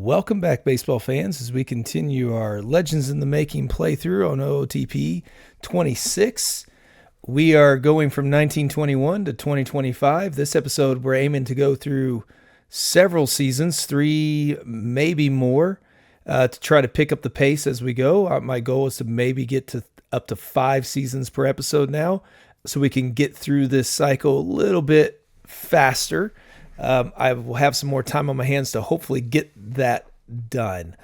Welcome back, baseball fans, as we continue our Legends in the Making playthrough on OOTP 26. We are going from 1921 to 2025. This episode, we're aiming to go through several seasons, 3, maybe more, to try to pick up the pace as we go. My goal is to maybe get to up to 5 seasons per episode now, so we can get through this cycle a little bit faster. I will have some more time on my hands to hopefully get that done.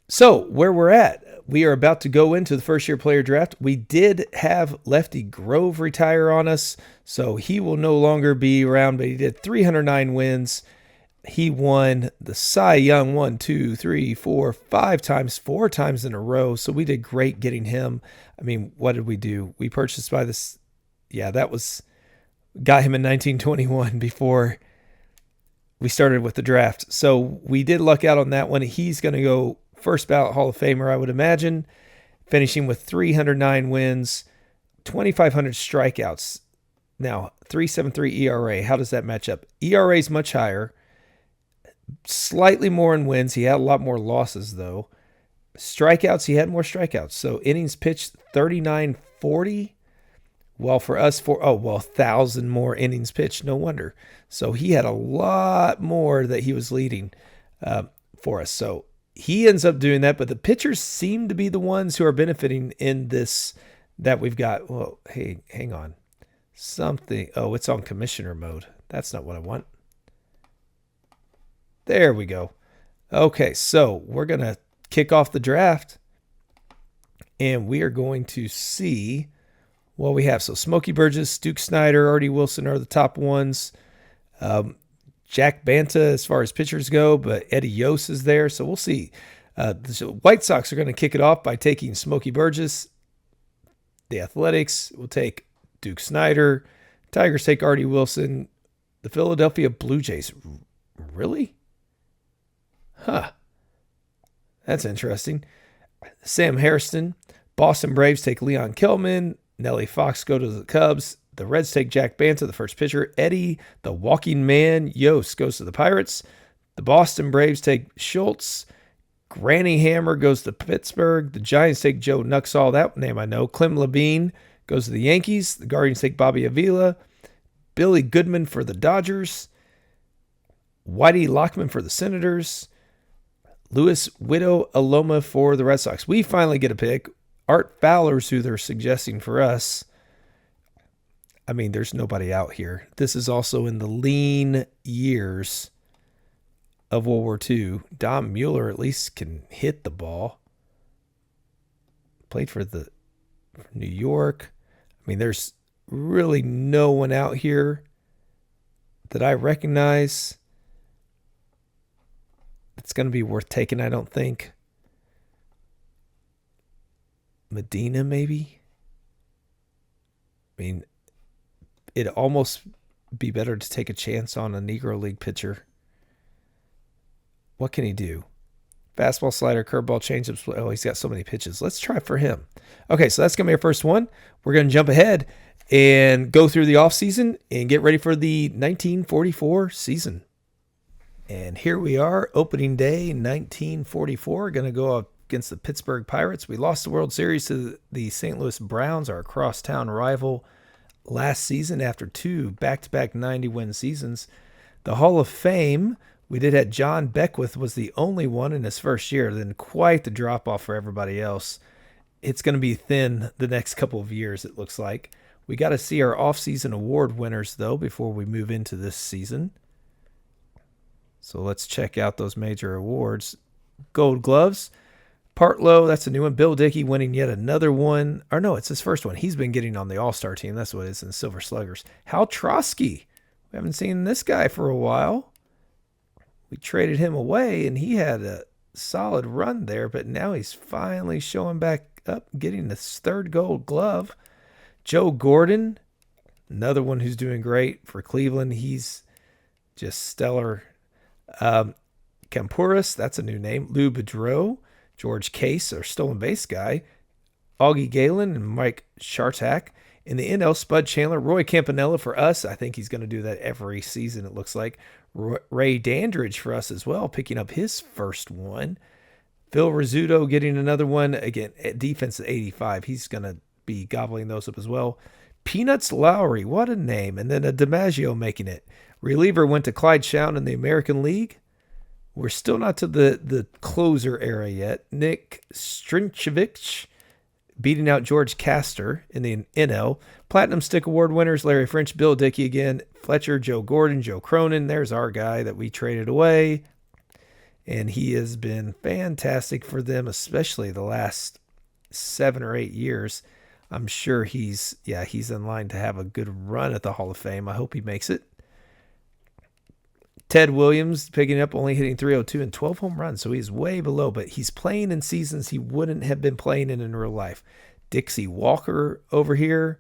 So where we're at, we are about to go into the first year player draft. We did have Lefty Grove retire on us, so he will no longer be around, but he did 309 wins. He won the Cy Young 1, 2, 3, 4, 5 times, 4 times in a row. So we did great getting him. I mean, what did we do? We purchased by this. Yeah, that was, got him in 1921 before we started with the draft. So we did luck out on that one. He's going to go first ballot Hall of Famer, I would imagine, finishing with 309 wins, 2,500 strikeouts. Now, 3.73 ERA. How does that match up? ERA is much higher, slightly more in wins. He had a lot more losses, though. Strikeouts, he had more strikeouts. So innings pitched 3940. Well, for us, 1,000 more innings pitched. No wonder. So he had a lot more that he was leading for us. So he ends up doing that, but the pitchers seem to be the ones who are benefiting in this that we've got. Well, hey, hang on. Something. Oh, it's on commissioner mode. That's not what I want. There we go. Okay, so we're going to kick off the draft, and we are going to see what we have. So Smokey Burgess, Duke Snyder, Artie Wilson are the top ones. Jack Banta as far as pitchers go, but Eddie Yost is there, so we'll see. The White Sox are going to kick it off by taking Smokey Burgess. The Athletics will take Duke Snyder. Tigers take Artie Wilson. The Philadelphia Blue Jays. Really? Huh. That's interesting. Sam Hairston. Boston Braves take Leon Kelman. Nellie Fox go to the Cubs. The Reds take Jack Banta, the first pitcher. Eddie, the walking man, Yost goes to the Pirates. The Boston Braves take Schultz. Granny Hammer goes to Pittsburgh. The Giants take Joe Nuxall. That name I know. Clem Labine goes to the Yankees. The Guardians take Bobby Avila. Billy Goodman for the Dodgers. Whitey Lockman for the Senators. Luis Widow Aloma for the Red Sox. We finally get a pick. Art Fowler's who they're suggesting for us. I mean, there's nobody out here. This is also in the lean years of World War II. Don Mueller at least can hit the ball. Played for New York. I mean, there's really no one out here that I recognize that's going to be worth taking, I don't think. Medina, maybe? I mean, it'd almost be better to take a chance on a Negro League pitcher. What can he do? Fastball, slider, curveball, changeup. Oh, he's got so many pitches. Let's try for him. Okay, so that's going to be our first one. We're going to jump ahead and go through the offseason and get ready for the 1944 season. And here we are, opening day 1944. Going to go up against the Pittsburgh Pirates. We lost the World Series to the St. Louis Browns, our crosstown rival, last season after 2 back-to-back 90-win seasons. The Hall of Fame, we did have John Beckwith was the only one in his first year. Then quite the drop-off for everybody else. It's going to be thin the next couple of years, it looks like. We got to see our off-season award winners, though, before we move into this season. So let's check out those major awards. Gold Gloves. Partlow, that's a new one. Bill Dickey winning yet another one. Or no, it's his first one. He's been getting on the All-Star team. That's what it is in Silver Sluggers. Hal Trotsky. We haven't seen this guy for a while. We traded him away, and he had a solid run there, but now he's finally showing back up, getting his 3rd Gold Glove. Joe Gordon, another one who's doing great for Cleveland. He's just stellar. Campuris, that's a new name. Lou Bedreau. George Case, our stolen base guy, Augie Galen and Mike Shartak. In the NL, Spud Chandler, Roy Campanella for us. I think he's going to do that every season, it looks like. Ray Dandridge for us as well, picking up his first one. Phil Rizzuto getting another one. Again, defense at 85. He's going to be gobbling those up as well. Peanuts Lowry, what a name. And then a DiMaggio making it. Reliever went to Clyde Shown in the American League. We're still not to the closer era yet. Nick Strinchevich beating out George Castor in the NL. Platinum Stick Award winners, Larry French, Bill Dickey again, Fletcher, Joe Gordon, Joe Cronin. There's our guy that we traded away. And he has been fantastic for them, especially the last 7 or 8 years. I'm sure he's in line to have a good run at the Hall of Fame. I hope he makes it. Ted Williams picking up, only hitting .302 and 12 home runs, so he's way below, but he's playing in seasons he wouldn't have been playing in real life. Dixie Walker over here,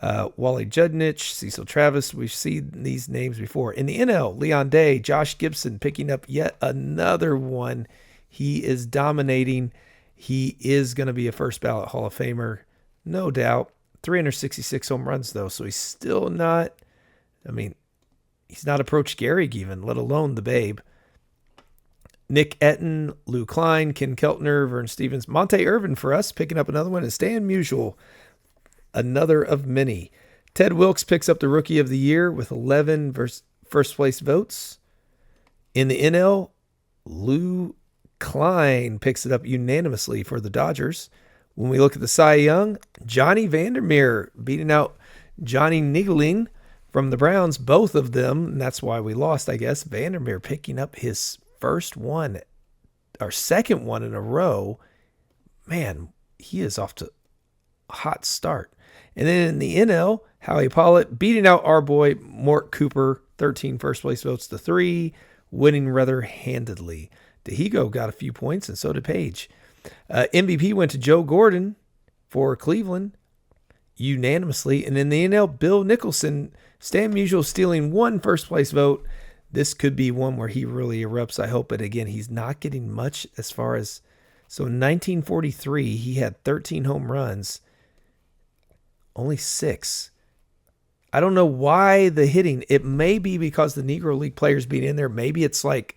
Wally Judnich, Cecil Travis. We've seen these names before. In the NL, Leon Day, Josh Gibson picking up yet another one. He is dominating. He is going to be a first ballot Hall of Famer, no doubt. 366 home runs, though, so he's still not, he's not approached Gehrig even, let alone the Babe. Nick Etten, Lou Klein, Ken Keltner, Vern Stevens, Monte Irvin for us, picking up another one, and Stan Musial, another of many. Ted Wilkes picks up the Rookie of the Year with 11 first place votes. In the NL, Lou Klein picks it up unanimously for the Dodgers. When we look at the Cy Young, Johnny Vandermeer beating out Johnny Niggling from the Browns, both of them, and that's why we lost, I guess. Vandermeer picking up his second one in a row. Man, he is off to a hot start. And then in the NL, Howie Pollitt beating out our boy Mort Cooper, 13 first place votes to 3, winning rather handedly. Dahigo got a few points, and so did Page. MVP went to Joe Gordon for Cleveland unanimously. And in the NL, Bill Nicholson, Stan Musial stealing 1 first place vote. This could be one where he really erupts, I hope. But again, he's not getting much as far as... So in 1943, he had 13 home runs. Only 6. I don't know why the hitting. It may be because the Negro League players being in there. Maybe it's like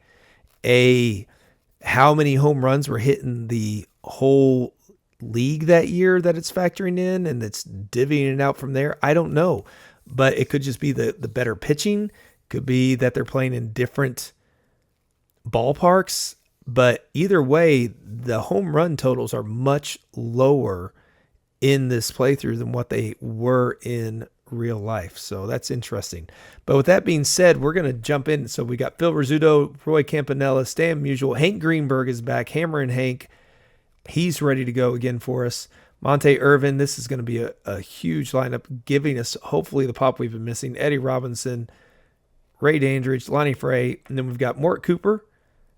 how many home runs were hitting the whole league that year that it's factoring in, and it's divvying it out from there. I don't know. But it could just be the better pitching. Could be that they're playing in different ballparks. But either way, the home run totals are much lower in this playthrough than what they were in real life. So that's interesting. But with that being said, we're going to jump in. So we got Phil Rizzuto, Roy Campanella, Stan Musial, Hank Greenberg is back, Hammer and Hank. He's ready to go again for us. Monte Irvin, this is going to be a huge lineup, giving us hopefully the pop we've been missing. Eddie Robinson, Ray Dandridge, Lonnie Frey, and then we've got Mort Cooper,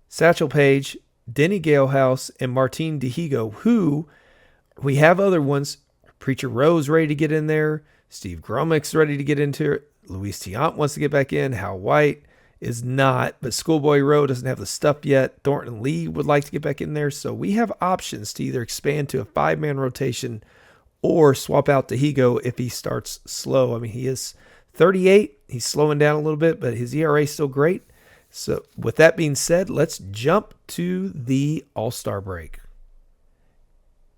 Satchel Paige, Denny Galehouse, and Martin Dahigo, who we have other ones. Preacher Rose ready to get in there. Steve Grommick's ready to get into it. Luis Tiant wants to get back in. Hal White is not, but Schoolboy Rowe doesn't have the stuff yet. Thornton Lee would like to get back in there. So we have options to either expand to a 5-man rotation or swap out Dahigo if he starts slow. He is 38. He's slowing down a little bit, but his ERA is still great. So with that being said, let's jump to the All-Star break.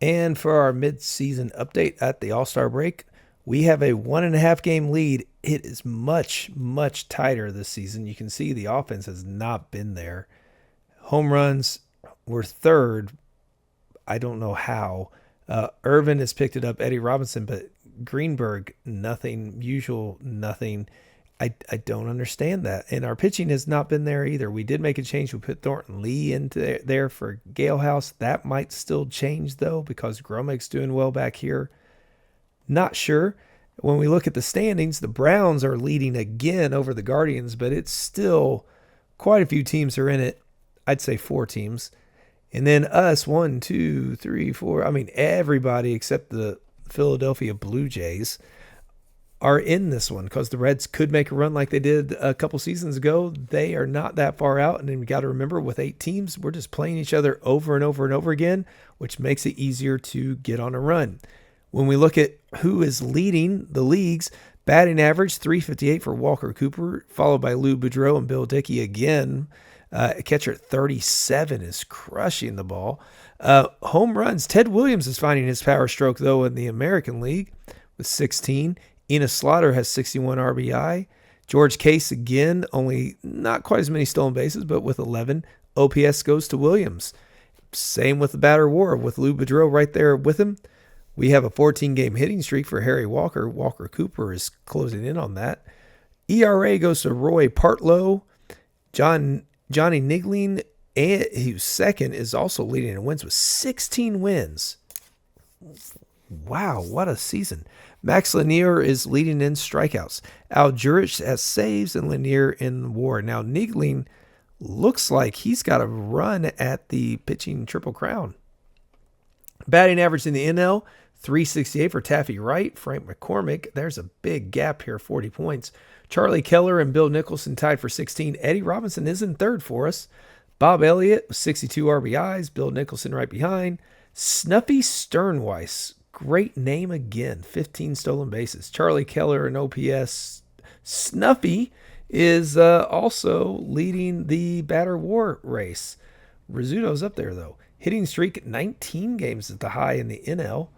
And for our mid-season update at the All-Star break, we have a 1.5 game lead. It is much, much tighter this season. You can see the offense has not been there. Home runs were third. I don't know how. Irvin has picked it up, Eddie Robinson, but Greenberg, nothing. Musial, nothing. I don't understand that. And our pitching has not been there either. We did make a change. We put Thornton Lee into there for Galehouse. That might still change, though, because Gromick's doing well back here. Not sure. When we look at the standings, the Browns are leading again over the Guardians, but it's still quite a few teams are in it. I'd say 4 teams. And then us, 1, 2, 3, 4. Everybody except the Philadelphia Blue Jays are in this one because the Reds could make a run like they did a couple seasons ago. They are not that far out. And then we got to remember, with 8 teams, we're just playing each other over and over and over again, which makes it easier to get on a run. When we look at who is leading the leagues, Batting average, 358 for Walker Cooper, followed by Lou Boudreau and Bill Dickey again. Catcher at 37 is crushing the ball. Home runs, Ted Williams is finding his power stroke, though, in the American League with 16. Enos Slaughter has 61 RBI. George Case, again, only not quite as many stolen bases, but with 11. OPS goes to Williams. Same with the batter WAR, with Lou Boudreau right there with him. We have a 14-game hitting streak for Harry Walker. Walker Cooper is closing in on that. ERA goes to Roy Partlow. Johnny Nigling, and who's second, is also leading in wins with 16 wins. Wow, what a season. Max Lanier is leading in strikeouts. Al Jurich has saves and Lanier in WAR. Now, Nigling looks like he's got a run at the pitching Triple Crown. Batting average in the NL, 368 for Taffy Wright. Frank McCormick, there's a big gap here, 40 points. Charlie Keller and Bill Nicholson tied for 16. Eddie Robinson is in third for us. Bob Elliott with 62 RBIs. Bill Nicholson right behind. Snuffy Sternweiss, great name again, 15 stolen bases. Charlie Keller and OPS. Snuffy is also leading the batter WAR race. Rizzuto's up there, though. Hitting streak, 19 games at the high in the NL.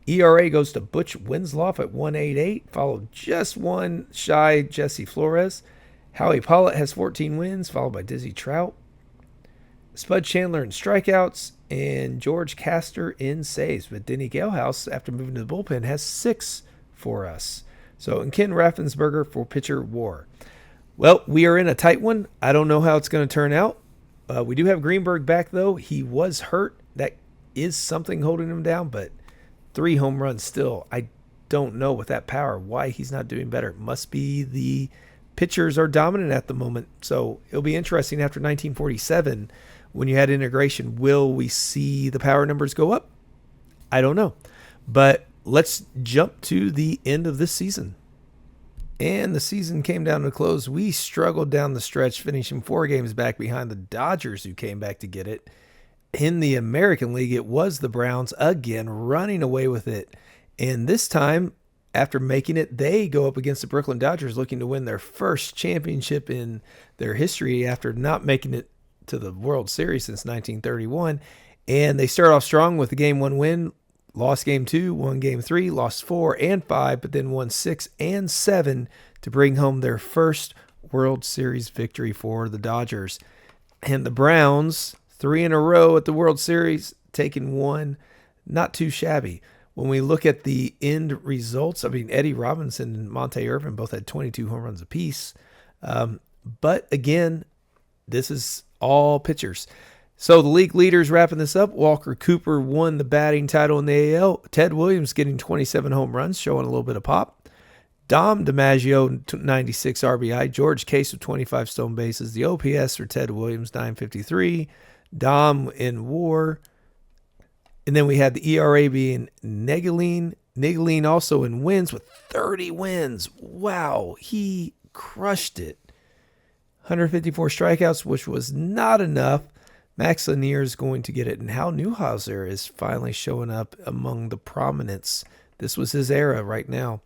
ERA goes to Butch Winslow at 1.88, followed just one shy Jesse Flores. Howie Pollitt has 14 wins, followed by Dizzy Trout. Spud Chandler in strikeouts, and George Castor in saves. But Denny Galehouse, after moving to the bullpen, has 6 for us. So, and Ken Raffensperger for pitcher WAR. Well, we are in a tight one. I don't know how it's going to turn out. We do have Greenberg back, though. He was hurt. That is something holding him down, but 3 home runs still. I don't know with that power why he's not doing better. It must be the pitchers are dominant at the moment. So it'll be interesting after 1947 when you had integration. Will we see the power numbers go up? I don't know. But let's jump to the end of this season. And the season came down to a close. We struggled down the stretch, finishing 4 games back behind the Dodgers, who came back to get it. In the American League, it was the Browns again running away with it. And this time, after making it, they go up against the Brooklyn Dodgers looking to win their first championship in their history after not making it to the World Series since 1931. And they start off strong with a Game 1 win, lost Game 2, won Game 3, lost 4 and 5, but then won 6 and 7 to bring home their first World Series victory for the Dodgers. And the Browns, 3 in a row at the World Series, taking 1, not too shabby. When we look at the end results, I mean, Eddie Robinson and Monte Irvin both had 22 home runs apiece. But again, this is all pitchers. So the league leaders wrapping this up. Walker Cooper won the batting title in the AL. Ted Williams getting 27 home runs, showing a little bit of pop. Dom DiMaggio, 96 RBI. George Case with 25 stolen bases. The OPS for Ted Williams, 953. Dom in WAR. And then we had the ERA being Nigling. Nigling also in wins with 30 wins. Wow, he crushed it. 154 strikeouts, which was not enough. Max Lanier is going to get it, and Hal Newhouser is finally showing up among the prominence. This was his era right now.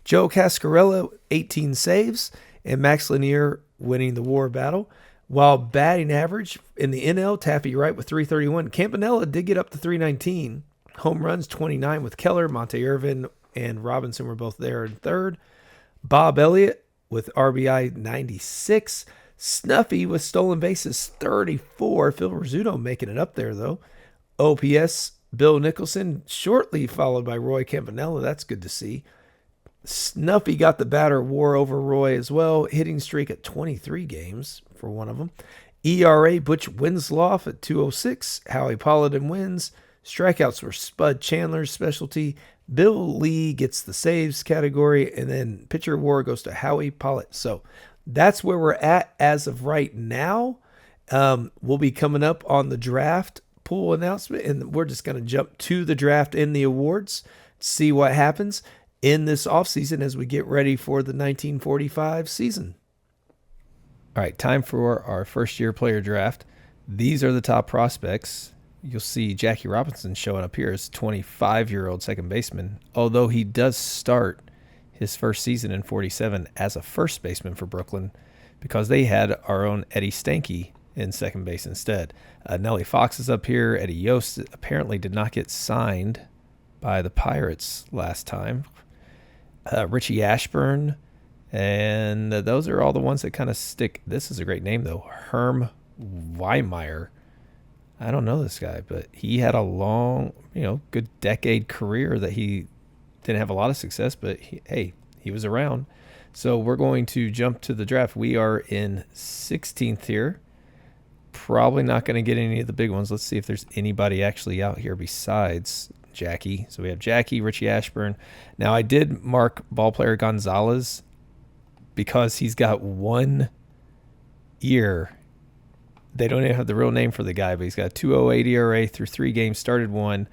Joe Cascarella, 18 saves, and Max Lanier winning the WAR battle. While batting average in the NL, Taffy Wright with 331. Campanella did get up to 319. Home runs, 29 with Keller. Monte Irvin and Robinson were both there in third. Bob Elliott with RBI 96. Snuffy with stolen bases, 34. Phil Rizzuto making it up there, though. OPS, Bill Nicholson, shortly followed by Roy Campanella. That's good to see. Snuffy got the batter WAR over Roy as well. Hitting streak at 23 games for one of them. ERA, Butch Winslow at 206. Howie Pollitt wins. Strikeouts were Spud Chandler's specialty. Bill Lee gets the saves category. And then pitcher WAR goes to Howie Pollitt. So that's where we're at as of right now. We'll be coming up on the draft pool announcement, and we're just going to jump to the draft and the awards, see what happens in this offseason as we get ready for the 1945 season. All right, time for our first-year player draft. These are the top prospects. You'll see Jackie Robinson showing up here as 25-year-old second baseman, although he does start his first season in 47 as a first baseman for Brooklyn because they had our own Eddie Stanky in second base instead. Nellie Fox is up here. Eddie Yost apparently did not get signed by the Pirates last time. Richie Ashburn, and those are all the ones that kind of stick. This is a great name, though. Herm Weimeyer. I don't know this guy, but he had a long, good decade career that he didn't have a lot of success, but he was around. So we're going to jump to the draft. We are in 16th here. Probably not going to get any of the big ones. Let's see if there's anybody actually out here besides Jackie. So we have Jackie, Richie Ashburn. Now I did mark ballplayer Gonzalez because he's got 1 year. They don't even have the real name for the guy, but he's got a 2.08 ERA through 3 games, started 1,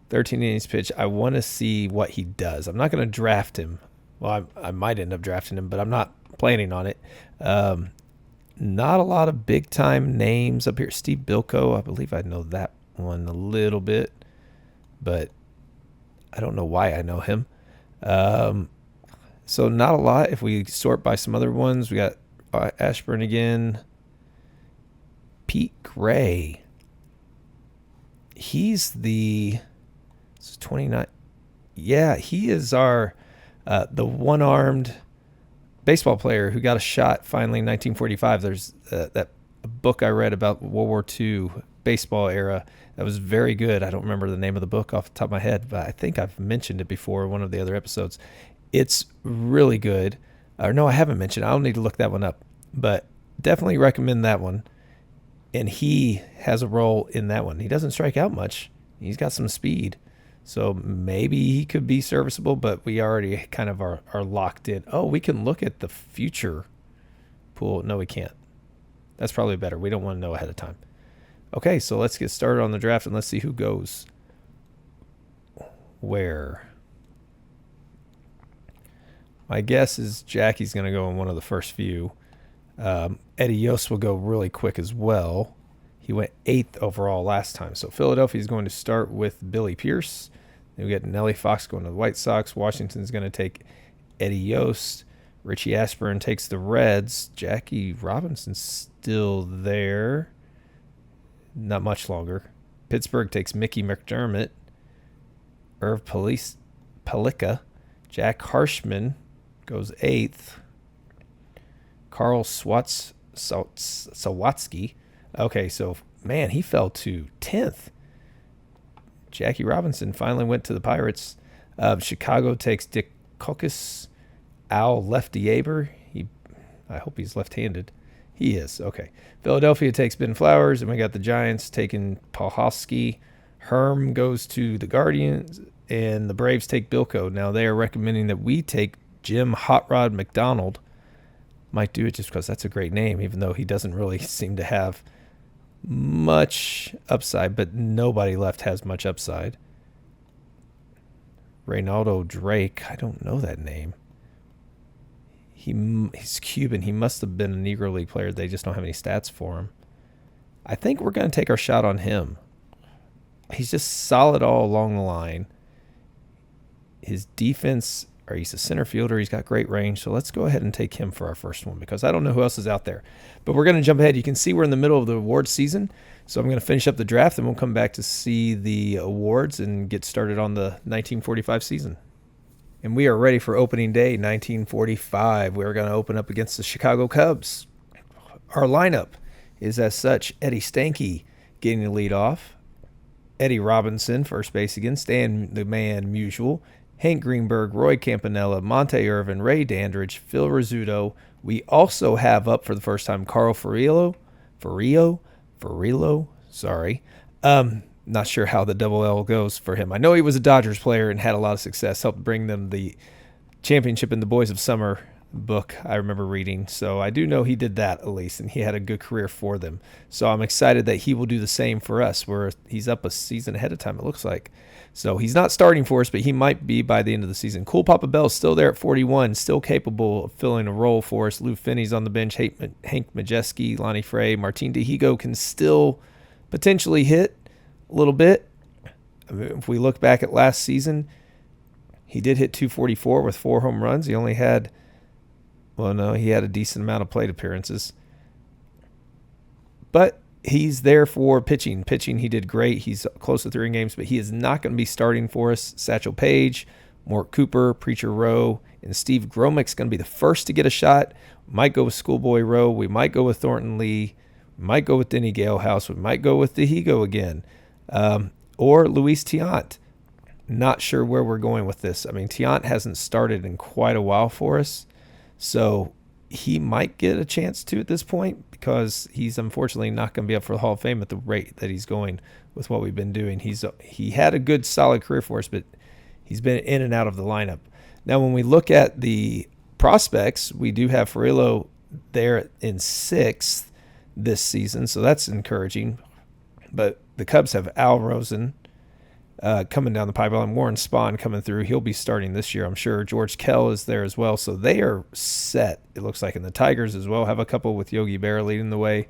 13 innings pitched. I want to see what he does. I'm not going to draft him. Well, I might end up drafting him, but I'm not planning on it. Not a lot of big-time names up here. Steve Bilko, I believe I know that one a little bit, but I don't know why I know him. So not a lot. If we sort by some other ones, we got Ashburn again. Pete Gray. He's the 29. Yeah, he is our the one-armed baseball player who got a shot finally in 1945. There's that book I read about World War II baseball era that was very good. I don't remember the name of the book off the top of my head, but I think I've mentioned it before in one of the other episodes. It's really good. Or no, I haven't mentioned it. I'll need to look that one up, but definitely recommend that one. And he has a role in that one. He doesn't strike out much. He's got some speed. So maybe he could be serviceable, but we already kind of are locked in. Oh, we can look at the future pool. No, we can't. That's probably better. We don't want to know ahead of time. Okay, so let's get started on the draft, and let's see who goes where. My guess is Jackie's going to go in one of the first few. Eddie Yost will go really quick as well. He went 8th overall last time. So Philadelphia is going to start with Billy Pierce. Then we get Nellie Fox going to the White Sox. Washington's going to take Eddie Yost. Richie Ashburn takes the Reds. Jackie Robinson's still there. Not much longer. Pittsburgh takes Mickey McDermott. Irv Palika. Jack Harshman goes 8th. Carl Sawatsky. Okay, so, man, he fell to 10th. Jackie Robinson finally went to the Pirates. Chicago takes Dick Kokis. Al Lefty-Aber. I hope he's left-handed. He is. Okay. Philadelphia takes Ben Flowers, and we got the Giants taking Pahalski. Herm goes to the Guardians, and the Braves take Bilko. Now, they are recommending that we take Jim Hot Rod McDonald. Might do it just because that's a great name, even though he doesn't really seem to have much upside, but nobody left has much upside. Reynaldo Drake, I don't know that name. He's Cuban. He must have been a Negro League player. They just don't have any stats for him. I think we're going to take our shot on him. He's just solid all along the line. His defense, or he's a center fielder. He's got great range. So let's go ahead and take him for our first one because I don't know who else is out there. But we're going to jump ahead. You can see we're in the middle of the award season. So I'm going to finish up the draft, and we'll come back to see the awards and get started on the 1945 season. And we are ready for opening day, 1945. We're going to open up against the Chicago Cubs. Our lineup is as such: Eddie Stanky getting the lead off, Eddie Robinson, first base again, Stan the Man Musial, Hank Greenberg, Roy Campanella, Monte Irvin, Ray Dandridge, Phil Rizzuto. We also have up for the first time Carl Furillo, sorry. Not sure how the double L goes for him. I know he was a Dodgers player and had a lot of success, helped bring them the championship in the Boys of Summer book I remember reading. So I do know he did that at least, and he had a good career for them. So I'm excited that he will do the same for us, where he's up a season ahead of time, it looks like. So he's not starting for us, but he might be by the end of the season. Cool Papa Bell's still there at 41, still capable of filling a role for us. Lou Finney's on the bench. Hank Majeski, Lonnie Frey, Martin DeHigo can still potentially hit a little bit. I mean, if we look back at last season, He did hit 244 with 4 home runs. He only had, he had a decent amount of plate appearances. But he's there for pitching. Pitching, he did great. He's close to 3 games, but he is not going to be starting for us. Satchel Paige, Mort Cooper, Preacher Rowe, and Steve Gromick's going to be the first to get a shot. We might go with Schoolboy Rowe. We might go with Thornton Lee. We might go with Denny Galehouse. We might go with Dihigo again. Or Luis Tiant. Not sure where we're going with this. I mean, Tiant hasn't started in quite a while for us. So he might get a chance to at this point because he's unfortunately not going to be up for the Hall of Fame at the rate that he's going with what we've been doing. He had a good, solid career for us, but he's been in and out of the lineup. Now, when we look at the prospects, we do have Furillo there in 6th this season, so that's encouraging. But the Cubs have Al Rosen coming down the pipeline. Warren Spahn coming through. He'll be starting this year, I'm sure. George Kell is there as well. So they are set, it looks like. And the Tigers as well have a couple with Yogi Berra leading the way.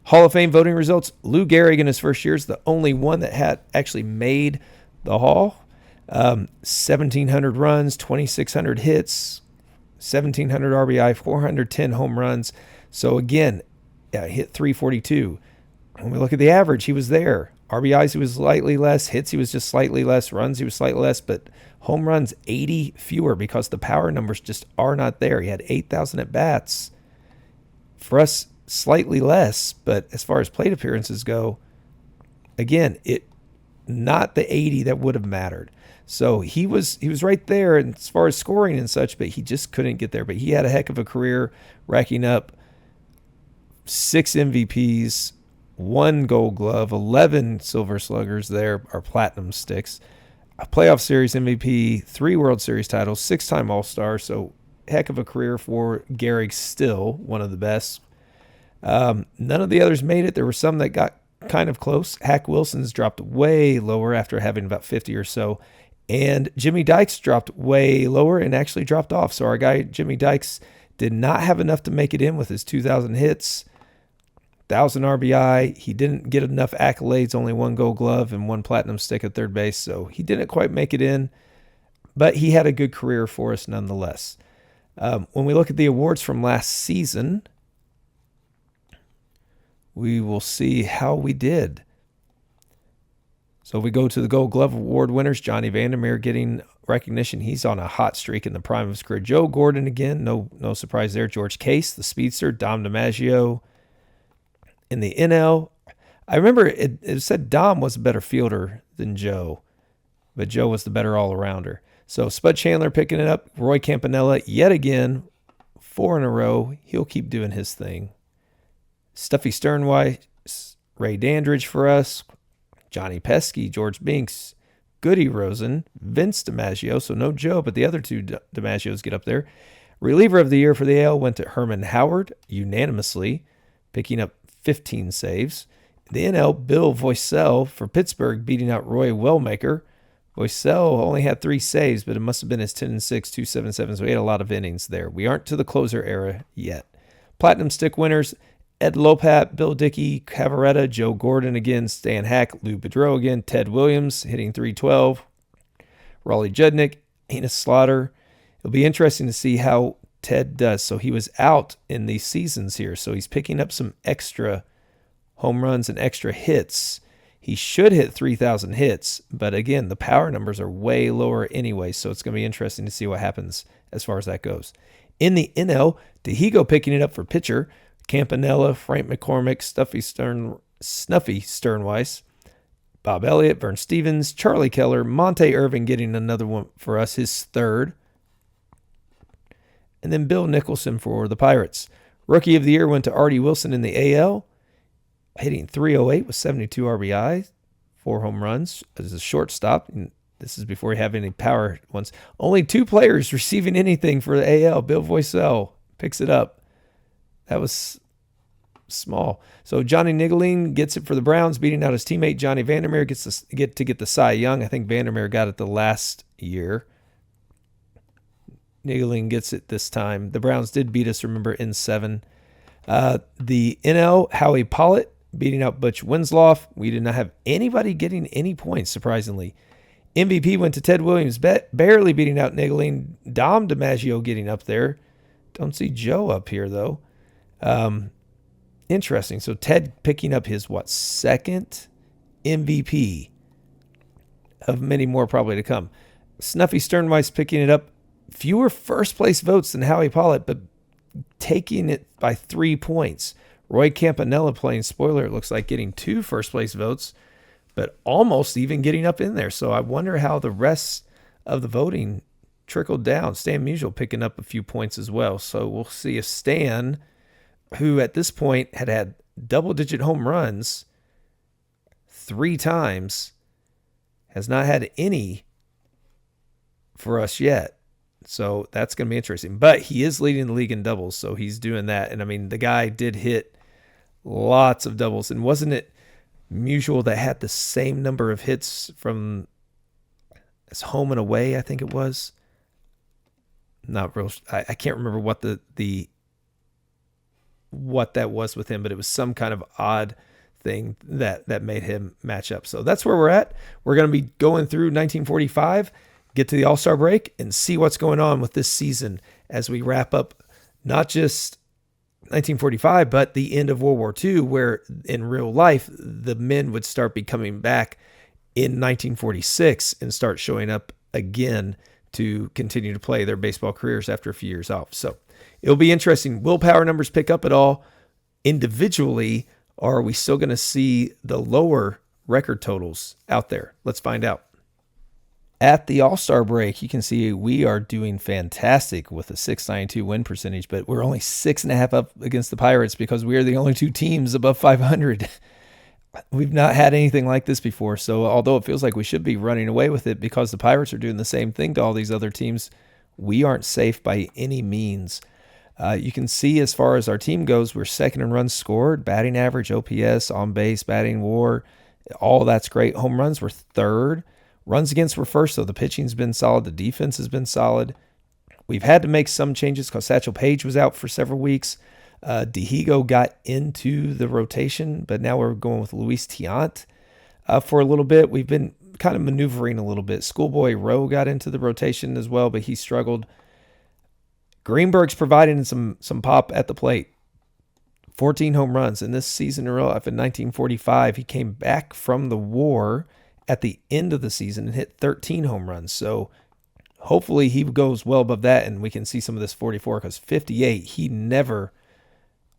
Hall of Fame voting results. Lou Gehrig in his first year is the only one that had actually made the Hall. 1,700 runs, 2,600 hits, 1,700 RBI, 410 home runs. So again, hit 342. When we look at the average, he was there. RBIs, he was slightly less. Hits, he was just slightly less. Runs, he was slightly less. But home runs, 80 fewer because the power numbers just are not there. He had 8,000 at-bats. For us, slightly less. But as far as plate appearances go, again, not the 80 that would have mattered. So he was right there as far as scoring and such, but he just couldn't get there. But he had a heck of a career, racking up 6 MVPs, 1 Gold Glove, 11 Silver Sluggers there, or Platinum Sticks, a Playoff Series MVP, 3 World Series titles, 6-time All-Star. So heck of a career for Gehrig, still one of the best. None of the others made it. There were some that got kind of close. Hack Wilson's dropped way lower after having about 50 or so. And Jimmy Dykes dropped way lower and actually dropped off. So our guy, Jimmy Dykes, did not have enough to make it in with his 2,000 hits, 1,000 RBI. He didn't get enough accolades, only 1 Gold Glove and 1 Platinum Stick at third base. So he didn't quite make it in, but he had a good career for us nonetheless. When we look at the awards from last season, we will see how we did. So we go to the Gold Glove Award winners. Johnny Vandermeer getting recognition. He's on a hot streak in the prime of his career. Joe Gordon again, no surprise there. George Case, the speedster. Dom DiMaggio. In the NL, I remember it said Dom was a better fielder than Joe, but Joe was the better all-arounder. So Spud Chandler picking it up. Roy Campanella, yet again, 4 in a row. He'll keep doing his thing. Stuffy Sternweiss, Ray Dandridge for us. Johnny Pesky, George Binks, Goody Rosen, Vince DiMaggio. So no Joe, but the other 2 DiMaggios get up there. Reliever of the year for the AL went to Herman Howard, unanimously, picking up 15 saves. The NL, Bill Voisell for Pittsburgh, beating out Roy Wellmaker. Voisell only had 3 saves, but it must have been his 10-6, 277, so he had a lot of innings there. We aren't to the closer era yet. Platinum Stick winners, Ed Lopat, Bill Dickey, Cavaretta, Joe Gordon again, Stan Hack, Lou Bedreau again, Ted Williams hitting 312, Raleigh Judnick, Enos Slaughter. It'll be interesting to see how Ted does. So he was out in these seasons here, so he's picking up some extra home runs and extra hits. He should hit 3,000 hits, but again, the power numbers are way lower anyway, so it's going to be interesting to see what happens as far as that goes. In the NL, Dihigo picking it up for pitcher, Campanella, Frank McCormick, Snuffy Sternweiss, Bob Elliott, Vern Stevens, Charlie Keller, Monte Irvin getting another one for us, his 3rd. And then Bill Nicholson for the Pirates. Rookie of the Year went to Artie Wilson in the AL, hitting 308 with 72 RBI, 4 home runs as a shortstop. And this is before he had any power ones. Only 2 players receiving anything for the AL. Bill Voisell picks it up. That was small. So Johnny Niggling gets it for the Browns, beating out his teammate Johnny Vandermeer. Gets to get the Cy Young. I think Vandermeer got it the last year. Niggling gets it this time. The Browns did beat us, remember, in 7. The NL, Howie Pollitt beating out Butch Winslow. We did not have anybody getting any points, surprisingly. MVP went to Ted Williams, barely beating out Niggling. Dom DiMaggio getting up there. Don't see Joe up here, though. Interesting. So Ted picking up his, second MVP, of many more probably to come. Snuffy Sternweiss picking it up. Fewer first-place votes than Howie Pollitt, but taking it by 3 points. Roy Campanella playing spoiler, it looks like getting 2 first-place votes, but almost even getting up in there. So I wonder how the rest of the voting trickled down. Stan Musial picking up a few points as well. So we'll see if Stan, who at this point had double-digit home runs 3 times, has not had any for us yet. So that's going to be interesting. But he is leading the league in doubles, so he's doing that. And, I mean, the guy did hit lots of doubles. And wasn't it Musial that had the same number of hits from his home and away, I think it was? Not real. I can't remember what what that was with him, but it was some kind of odd thing that made him match up. So that's where we're at. We're going to be going through 1945, get to the All-Star break, and see what's going on with this season as we wrap up not just 1945, but the end of World War II, where in real life, the men would start becoming back in 1946 and start showing up again to continue to play their baseball careers after a few years off. So it'll be interesting. Will power numbers pick up at all individually, or are we still going to see the lower record totals out there? Let's find out. At the All-Star break, you can see we are doing fantastic with a .692 win percentage, but we're only 6.5 up against the Pirates because we are the only 2 teams above 500. We've not had anything like this before, so although it feels like we should be running away with it because the Pirates are doing the same thing to all these other teams, we aren't safe by any means. You can see as far as our team goes, we're second in runs scored, batting average, OPS, on base, batting WAR, all that's great. Home runs were third. Runs against were first, so the pitching's been solid. The defense has been solid. We've had to make some changes because Satchel Paige was out for several weeks. Dihigo got into the rotation, but now we're going with Luis Tiant for a little bit. We've been kind of maneuvering a little bit. Schoolboy Rowe got into the rotation as well, but he struggled. Greenberg's providing some pop at the plate. 14 home runs in this season in a row. After 1945, he came back from the war at the end of the season and hit 13 home runs. So hopefully he goes well above that and we can see some of this 44, because 58, he never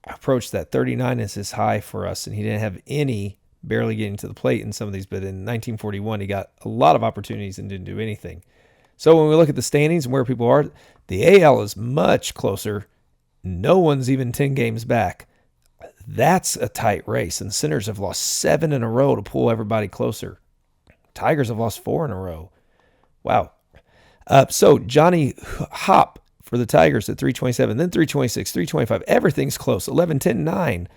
approached that. 39 is his high for us, and he didn't have any barely getting to the plate in some of these, but in 1941 he got a lot of opportunities and didn't do anything. So when we look at the standings and where people are, the AL is much closer. No one's even 10 games back. That's a tight race, and Senators have lost 7 in a row to pull everybody closer. Tigers have lost 4 in a row. Wow. So Johnny Hop for the Tigers at 327, then 326, 325. Everything's close. 11, 10, 9.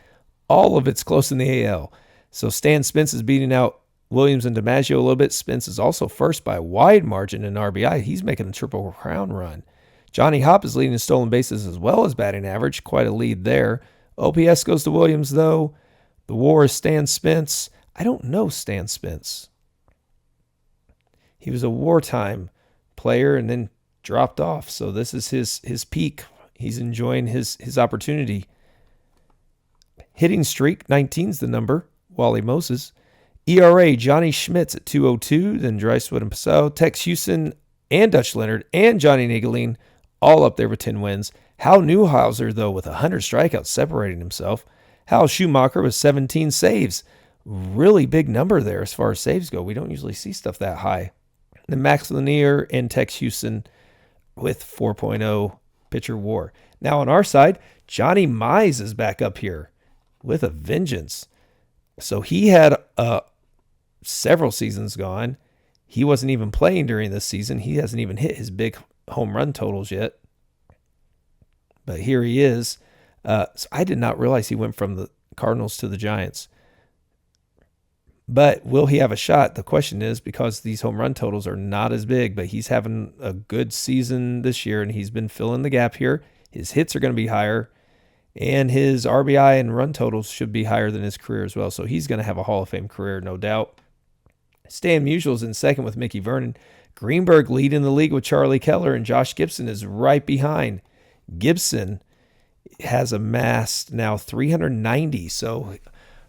All of it's close in the AL. So Stan Spence is beating out Williams and DiMaggio a little bit. Spence is also first by a wide margin in RBI. He's making a Triple Crown run. Johnny Hop is leading in stolen bases as well as batting average. Quite a lead there. OPS goes to Williams, though. The WAR is Stan Spence. I don't know Stan Spence. He was a wartime player and then dropped off. So this is his peak. He's enjoying his opportunity. Hitting streak, 19's the number. Wally Moses. ERA, Johnny Schmitz at 202, then Dreiswood and Passau. Tex Houston and Dutch Leonard and Johnny Niggling all up there with 10 wins. Hal Newhauser, though, with 100 strikeouts, separating himself. Hal Schumacher with 17 saves. Really big number there as far as saves go. We don't usually see stuff that high. Then Max Lanier and Tex Houston with 4.0 pitcher WAR. Now on our side, Johnny Mize is back up here with a vengeance. So he had several seasons gone. He wasn't even playing during this season. He hasn't even hit his big home run totals yet. But here he is. So I did not realize he went from the Cardinals to the Giants. But will he have a shot? The question is, because these home run totals are not as big, but he's having a good season this year, and he's been filling the gap here. His hits are going to be higher, and his RBI and run totals should be higher than his career as well. So he's going to have a Hall of Fame career, no doubt. Stan Musial's in second with Mickey Vernon. Greenberg leading the league with Charlie Keller, and Josh Gibson is right behind. Gibson has amassed now 390, so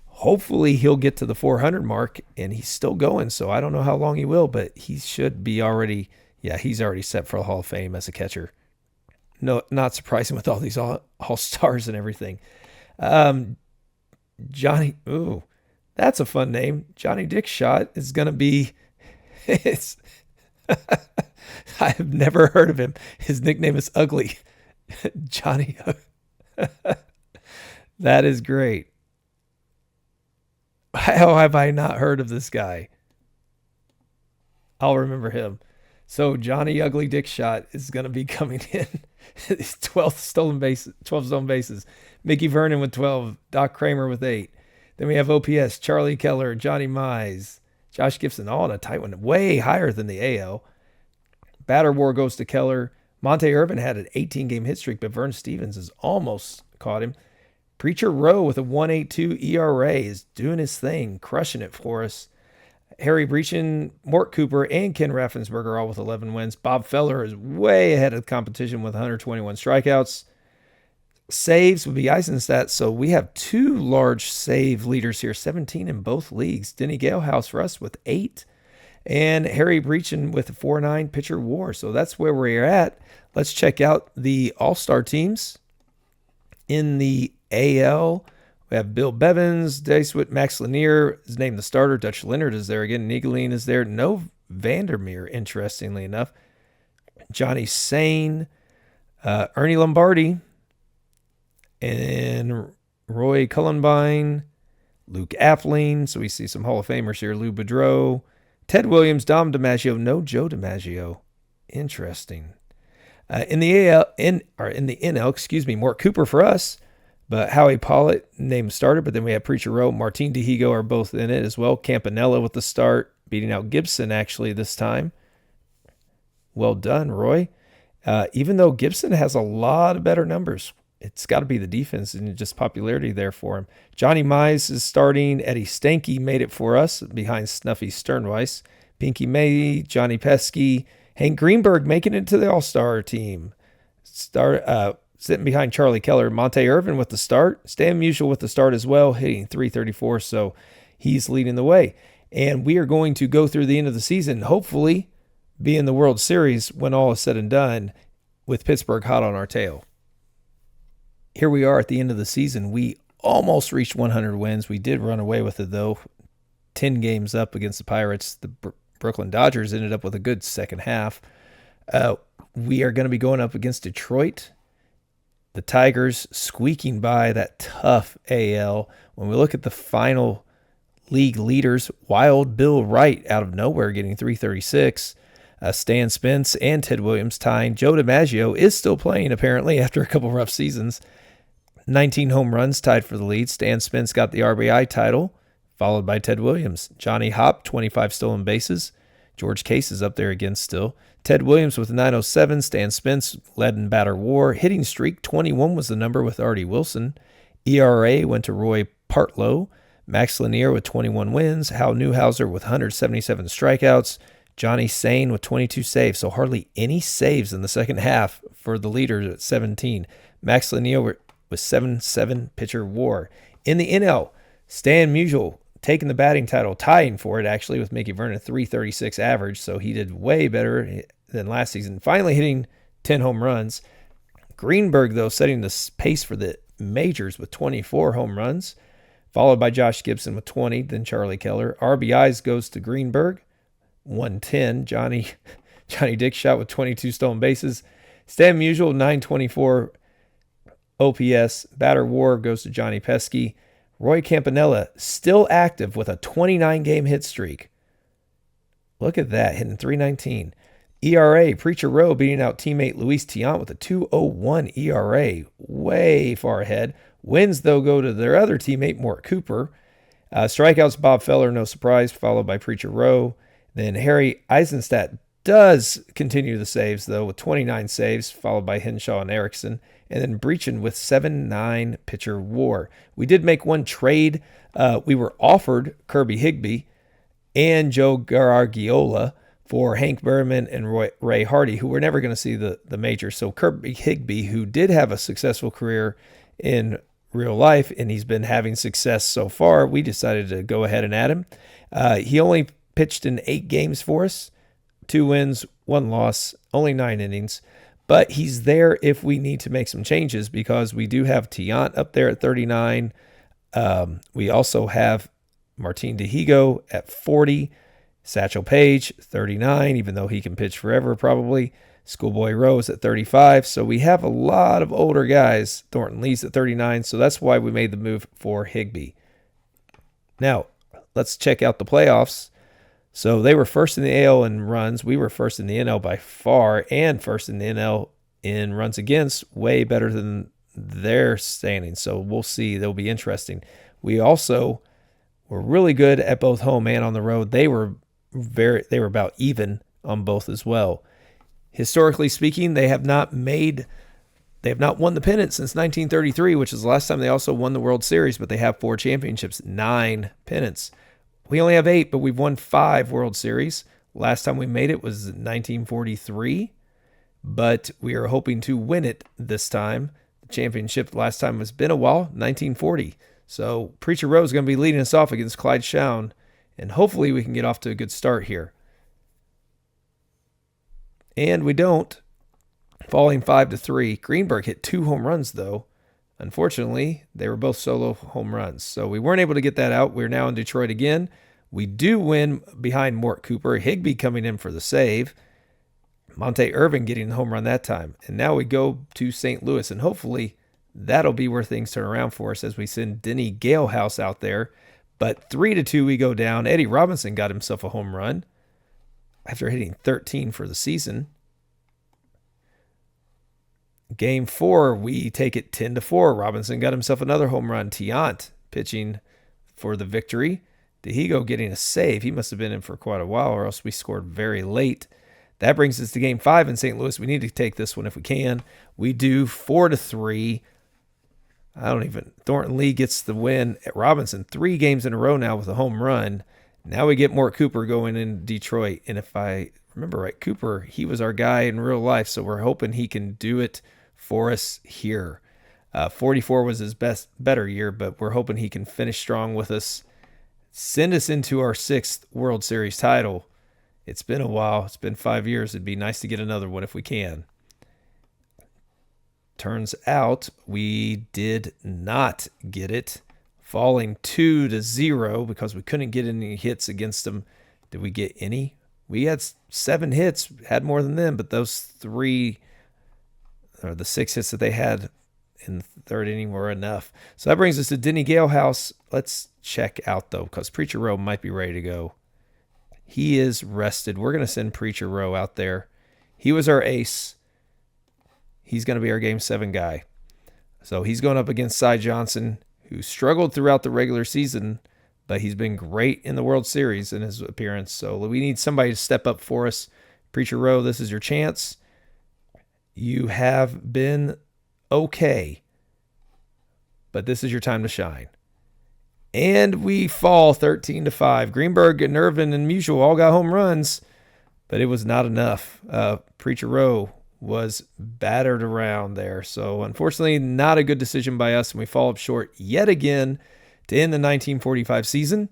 hopefully he'll get to the 400 mark, and he's still going, so I don't know how long he will, but he should be already, he's already set for the Hall of Fame as a catcher. No, not surprising with all these all-stars and everything. Johnny, that's a fun name. Johnny Dickshot is going to be, I have never heard of him. His nickname is Ugly. Johnny. That is great. How have I not heard of this guy? I'll remember him. So Johnny Ugly Dickshot is going to be coming in. 12 stolen bases. Mickey Vernon with 12. Doc Kramer with 8. Then we have OPS, Charlie Keller, Johnny Mize, Josh Gibson, all in a tight one. Way higher than the AL. Batter war goes to Keller. Monte Irvin had an 18-game hit streak, but Vern Stevens has almost caught him. Preacher Rowe with a 1.82 ERA is doing his thing, crushing it for us. Harry Breachin, Mort Cooper, and Ken Raffensperger all with 11 wins. Bob Feller is way ahead of the competition with 121 strikeouts. Saves would be Eisenstadt, so we have two large save leaders here, 17 in both leagues. Denny Galehouse for us with 8, and Harry Breachin with a 4.9 pitcher WAR. So that's where we're at. Let's check out the All-Star teams. In the AL, we have Bill Bevins, Dayswit, Max Lanier is named the starter. Dutch Leonard is there again. Niegeline is there. No Vandermeer, interestingly enough. Johnny Sane, Ernie Lombardi, and Roy Cullenbine, Luke Appling. So we see some Hall of Famers here. Lou Boudreau, Ted Williams, Dom DiMaggio. No Joe DiMaggio. Interesting. In the NL, Mort Cooper for us, but Howie Pollitt named starter. But then we have Preacher Rowe, Martin DeHigo are both in it as well. Campanella with the start, beating out Gibson actually this time. Well done, Roy. Even though Gibson has a lot of better numbers, it's got to be the defense and just popularity there for him. Johnny Mize is starting. Eddie Stanky made it for us behind Snuffy Sternweiss. Pinky May, Johnny Pesky, Hank Greenberg making it to the All-Star team. Sitting behind Charlie Keller. Monte Irvin with the start. Stan Musial with the start as well, hitting .334, so he's leading the way. And we are going to go through the end of the season, hopefully be in the World Series when all is said and done, with Pittsburgh hot on our tail. Here we are at the end of the season. We almost reached 100 wins. We did run away with it, though. 10 games up against the Pirates. The Brooklyn Dodgers ended up with a good second half. We are going to be going up against Detroit. The Tigers squeaking by that tough AL. When we look at the final league leaders, Wild Bill Wright out of nowhere getting .336. Stan Spence and Ted Williams tying. Joe DiMaggio is still playing, apparently, after a couple rough seasons. 19 home runs tied for the lead. Stan Spence got the RBI title, followed by Ted Williams. Johnny Hopp, 25 stolen bases. George Case is up there again still. Ted Williams with 907. Stan Spence led in batter war. Hitting streak, 21 was the number with Artie Wilson. ERA went to Roy Partlow. Max Lanier with 21 wins. Hal Newhouser with 177 strikeouts. Johnny Sane with 22 saves, so hardly any saves in the second half for the leaders at 17. Max Lanier with 7.7 pitcher WAR. In the NL, Stan Musial taking the batting title, tying for it actually with Mickey Vernon, .336 average, so he did way better than last season. Finally hitting 10 home runs. Greenberg, though, setting the pace for the majors with 24 home runs, followed by Josh Gibson with 20, then Charlie Keller. RBIs goes to Greenberg, 110. Johnny Dickshot with 22 stolen bases. Stan Musial, 924 OPS. Batter WAR goes to Johnny Pesky. Roy Campanella still active with a 29-game hit streak. Look at that, hitting .319. ERA, Preacher Rowe beating out teammate Luis Tiant with a 2.01 ERA. Way far ahead. Wins, though, go to their other teammate, Mort Cooper. Strikeouts, Bob Feller, no surprise, followed by Preacher Rowe. Then Harry Eisenstadt does continue the saves, though, with 29 saves, followed by Henshaw and Erickson. And then Breachin with 7.9 pitcher WAR. We did make one trade. We were offered Kirby Higbee, and Joe Garagiola for Hank Berman and Ray Hardy, who were never going to see the majors. So Kirby Higbee, who did have a successful career in real life, and he's been having success so far, we decided to go ahead and add him. He only pitched in 8 games for us, 2 wins, 1 loss, only 9 innings. But he's there if we need to make some changes, because we do have Tiant up there at 39. We also have Martin Dihigo at 40. Satchel Paige, 39, even though he can pitch forever probably. Schoolboy Rose at 35. So we have a lot of older guys. Thornton Lee's at 39. So that's why we made the move for Higbee. Now, let's check out the playoffs. So they were first in the AL in runs. We were first in the NL by far, and first in the NL in runs against, way better than their standings. So we'll see. They'll be interesting. We also were really good at both home and on the road. They were about even on both as well. Historically speaking, they have not won the pennant since 1933, which is the last time they also won the World Series, but they have 4 championships, 9 pennants. We only have 8, but we've won 5 World Series. Last time we made it was 1943, but we are hoping to win it this time. The championship last time has been a while, 1940. So Preacher Rowe is going to be leading us off against Clyde Shown, and hopefully we can get off to a good start here. And we don't, falling 5-3. Greenberg hit 2 home runs, though. Unfortunately, they were both solo home runs, so we weren't able to get that out. We're now in Detroit again. We do win behind Mort Cooper. Higbee coming in for the save. Monte Irvin getting the home run that time. And now we go to St. Louis, and hopefully that'll be where things turn around for us as we send Denny Galehouse out there. But 3-2 we go down. Eddie Robinson got himself a home run after hitting 13 for the season. Game 4, we take it 10-4. Robinson got himself another home run. Tiant pitching for the victory. Dihigo getting a save. He must have been in for quite a while, or else we scored very late. That brings us to Game 5 in St. Louis. We need to take this one if we can. We do 4-3. Thornton Lee gets the win at Robinson. 3 games in a row now with a home run. Now we get Mort Cooper going in Detroit. And if I remember right, Cooper, he was our guy in real life, so we're hoping he can do it for us here. 44 was his better year, but we're hoping he can finish strong with us. Send us into our 6th World Series title. It's been a while. It's been 5 years. It'd be nice to get another one if we can. Turns out we did not get it, falling 2-0 because we couldn't get any hits against them. Did we get any? We had 7 hits, had more than them, but those 3 or the 6 hits that they had in the 3rd inning were enough. So that brings us to Denny Galehouse. Let's check out, though, because Preacher Rowe might be ready to go. He is rested. We're going to send Preacher Rowe out there. He was our ace. He's going to be our Game 7 guy. So he's going up against Cy Johnson, who struggled throughout the regular season, but he's been great in the World Series in his appearance. So we need somebody to step up for us. Preacher Rowe, this is your chance. You have been okay, but this is your time to shine. And we fall 13-5. Greenberg and Irvin and Musial all got home runs, but it was not enough. Preacher Rowe was battered around there. So unfortunately, not a good decision by us, and we fall up short yet again to end the 1945 season.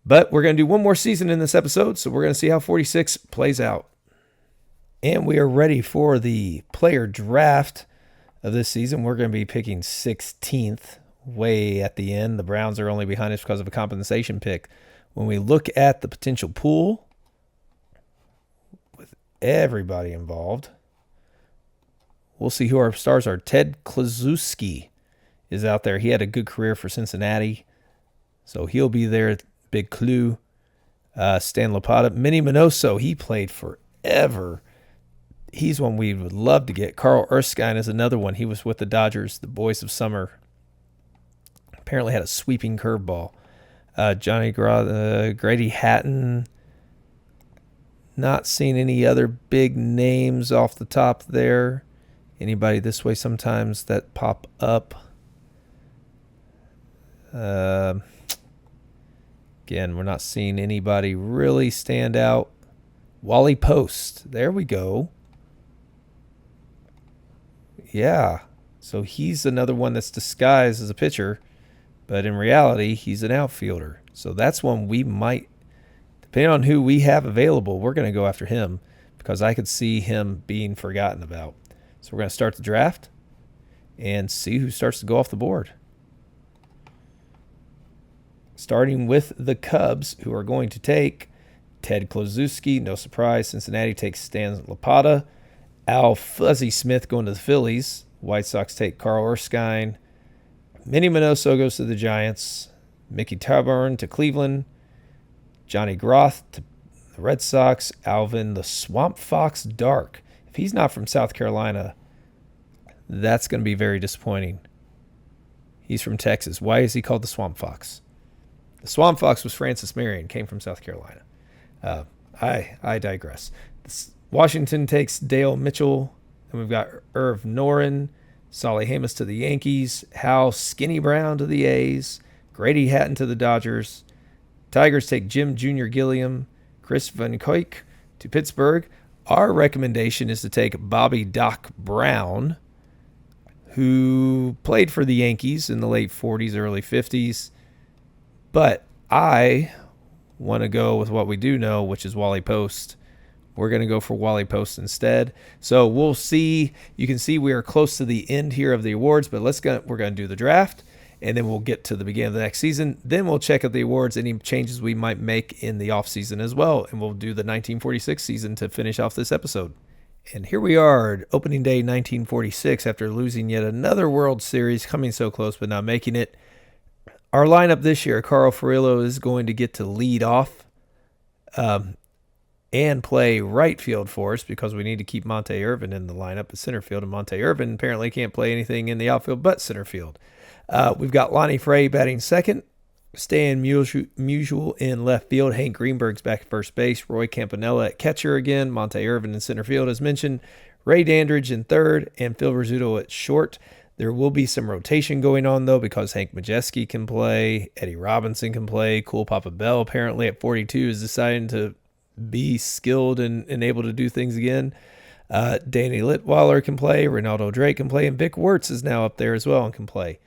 But we're going to do one more season in this episode, so we're going to see how 46 plays out. And we are ready for the player draft of this season. We're going to be picking 16th, way at the end. The Browns are only behind us because of a compensation pick. When we look at the potential pool with everybody involved, we'll see who our stars are. Ted Kluszewski is out there. He had a good career for Cincinnati, so he'll be there. Big clue. Stan Lopata. Minnie Minoso, he played forever. He's one we would love to get. Carl Erskine is another one. He was with the Dodgers, the Boys of Summer. Apparently had a sweeping curveball. Johnny Grady Hatton. Not seeing any other big names off the top there. Anybody this way sometimes that pop up. Again, we're not seeing anybody really stand out. Wally Post. There we go. Yeah. So he's another one that's disguised as a pitcher, but in reality, he's an outfielder. So that's one we might, depending on who we have available, we're going to go after him because I could see him being forgotten about. So we're going to start the draft and see who starts to go off the board. Starting with the Cubs, who are going to take Ted Kluszewski. No surprise, Cincinnati takes Stan Lapata. Al Fuzzy Smith going to the Phillies. White Sox take Carl Erskine. Minnie Minoso goes to the Giants. Mickey Tabarn to Cleveland. Johnny Groth to the Red Sox. Alvin the Swamp Fox Dark. If he's not from South Carolina, that's going to be very disappointing. He's from Texas. Why is he called the Swamp Fox? The Swamp Fox was Francis Marion, came from South Carolina. I digress. Washington takes Dale Mitchell. And we've got Irv Noren, Solly Hamas to the Yankees, Hal Skinny Brown to the A's, Grady Hatton to the Dodgers. Tigers take Jim Jr. Gilliam, Chris Van Koik to Pittsburgh. Our recommendation is to take Bobby Doc Brown, who played for the Yankees in the late 40s, early 50s. But I want to go with what we do know, which is Wally Post. We're going to go for Wally Post instead. So we'll see. You can see we are close to the end here of the awards, but we're going to do the draft, and then we'll get to the beginning of the next season. Then we'll check out the awards, any changes we might make in the offseason as well, and we'll do the 1946 season to finish off this episode. And here we are, opening day 1946, after losing yet another World Series, coming so close but not making it. Our lineup this year, Carl Furillo is going to get to lead off and play right field for us because we need to keep Monte Irvin in the lineup at center field, and Monte Irvin apparently can't play anything in the outfield but center field. We've got Lonnie Frey batting second, Stan Musial in left field, Hank Greenberg's back at first base, Roy Campanella at catcher again, Monte Irvin in center field as mentioned, Ray Dandridge in third, and Phil Rizzuto at short. There will be some rotation going on, though, because Hank Majeski can play, Eddie Robinson can play, Cool Papa Bell apparently at 42 is deciding to be skilled and able to do things again. Danny Litweiler can play, Ronaldo Drake can play, and Vic Wirtz is now up there as well and can play.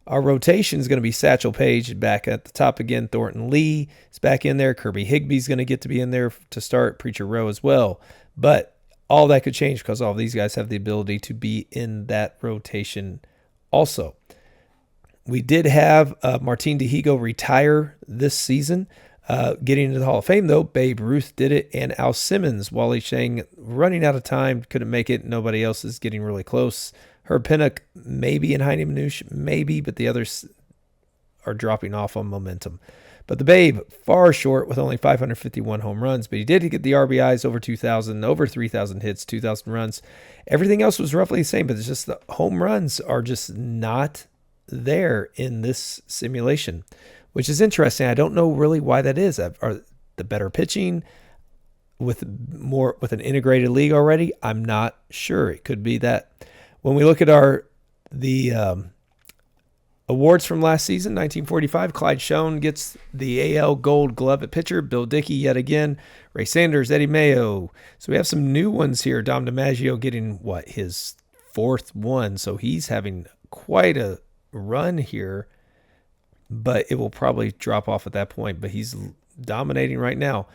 Our rotation is going to be Satchel Paige back at the top again. Thornton Lee is back in there. Kirby Higby's going to get to be in there to start. Preacher Rowe as well. But all that could change because all of these guys have the ability to be in that rotation also. We did have Martin Dihigo retire this season. Getting into the Hall of Fame, though, Babe Ruth did it, and Al Simmons, Wally Chang, running out of time, couldn't make it. Nobody else is getting really close. Herb Pinnock, maybe, and Heine Manouche, maybe, but the others are dropping off on momentum. But the Babe, far short with only 551 home runs, but he did get the RBIs over 2,000, over 3,000 hits, 2,000 runs. Everything else was roughly the same, but it's just the home runs are just not there in this simulation, which is interesting. I don't know really why that is. Are the better pitching with an integrated league already? I'm not sure. It could be that. When we look at the awards from last season, 1945, Clyde Schoen gets the AL Gold Glove at pitcher. Bill Dickey yet again. Ray Sanders, Eddie Mayo. So we have some new ones here. Dom DiMaggio getting his fourth one. So he's having quite a run here, but it will probably drop off at that point. But he's dominating right now.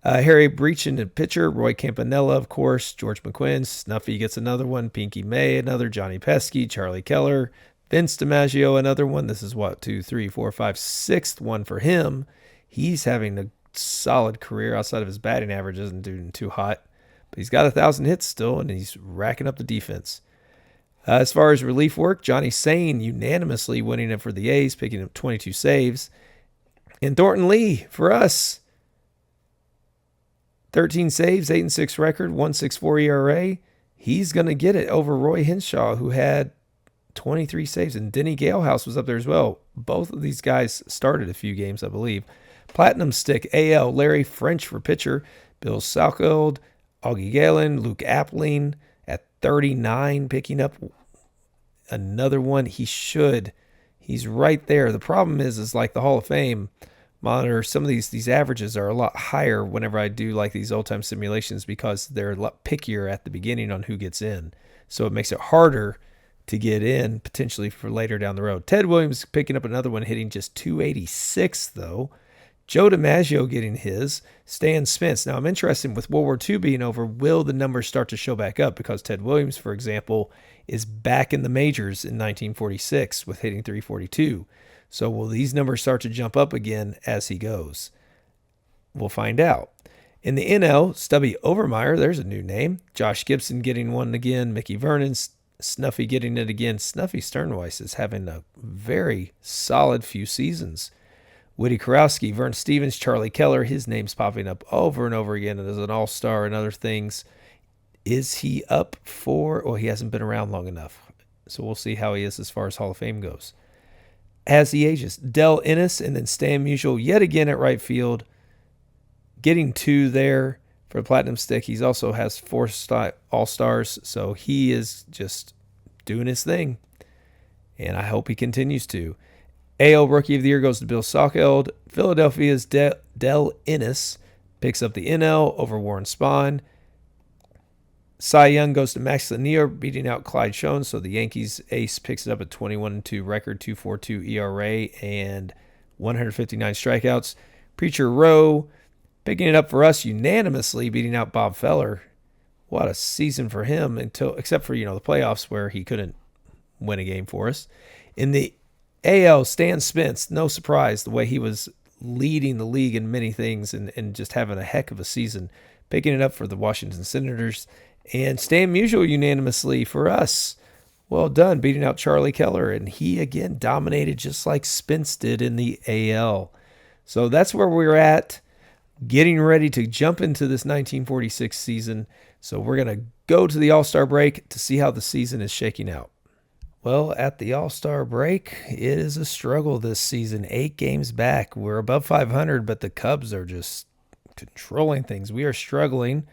Harry Breachin at pitcher. Roy Campanella, of course. George McQuinn. Snuffy gets another one. Pinky May, another. Johnny Pesky. Charlie Keller. Vince DiMaggio, another one. This is 2, 3, 4, 5, sixth one for him. He's having a solid career outside of his batting average. Isn't doing too hot, but he's got 1,000 hits still, and he's racking up the defense. As far as relief work, Johnny Sane unanimously winning it for the A's, picking up 22 saves. And Thornton Lee for us, 13 saves, 8-6 record, 1.64 ERA. He's going to get it over Roy Henshaw, who had 23 saves, and Denny Galehouse was up there as well. Both of these guys started a few games, I believe. Platinum Stick, AL, Larry French for pitcher, Bill Salkeld, Augie Galen, Luke Appling at 39, picking up another one. He's right there. The problem is like the Hall of Fame, monitor, some of these averages are a lot higher whenever I do like these old-time simulations because they're a lot pickier at the beginning on who gets in. So it makes it harder to get in potentially for later down the road. Ted Williams picking up another one, hitting just 286 though. Joe DiMaggio getting his. Stan Spence. Now I'm interested with World War II being over, will the numbers start to show back up? Because Ted Williams, for example, is back in the majors in 1946 with hitting 342. So will these numbers start to jump up again as he goes? We'll find out. In the NL, Stubby Overmeyer, there's a new name. Josh Gibson getting one again. Mickey Vernon, Snuffy getting it again. Snuffy Sternweiss is having a very solid few seasons. Woody Kurowski, Vern Stevens, Charlie Keller, his name's popping up over and over again as an all-star and other things. Is he up for, well, he hasn't been around long enough. So we'll see how he is as far as Hall of Fame goes. As he ages, Del Ennis and then Stan Musial yet again at right field, getting 2 there for the Platinum Stick. He also has 4 All-Stars, so he is just doing his thing, and I hope he continues to. AL Rookie of the Year goes to Bill Sauckeld. Philadelphia's Del Ennis picks up the NL over Warren Spahn. Cy Young goes to Max Lanier, beating out Clyde Schoen. So the Yankees ace picks it up at 21-2 record, 2.42 ERA, and 159 strikeouts. Preacher Rowe picking it up for us unanimously, beating out Bob Feller. What a season for him, except for the playoffs where he couldn't win a game for us. In the AL, Stan Spence, no surprise the way he was leading the league in many things and just having a heck of a season, picking it up for the Washington Senators. And Stan Musial unanimously for us. Well done, beating out Charlie Keller. And he, again, dominated just like Spence did in the AL. So that's where we're at, getting ready to jump into this 1946 season. So we're going to go to the All-Star break to see how the season is shaking out. Well, at the All-Star break, it is a struggle this season. 8 games back. We're above 500, but the Cubs are just controlling things. We are struggling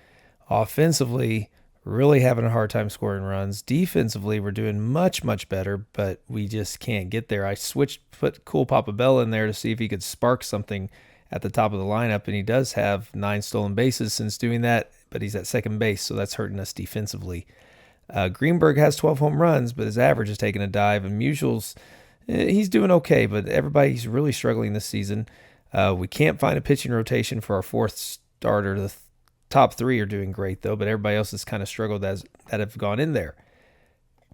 offensively, really having a hard time scoring runs. Defensively, we're doing much, much better, but we just can't get there. I put Cool Papa Bell in there to see if he could spark something at the top of the lineup, and he does have 9 stolen bases since doing that, but he's at second base, so that's hurting us defensively. Greenberg has 12 home runs, but his average is taking a dive, and Musial's, he's doing okay, but everybody's really struggling this season. We can't find a pitching rotation for our 4th starter. The top 3 are doing great, though, but everybody else has kind of struggled that have gone in there.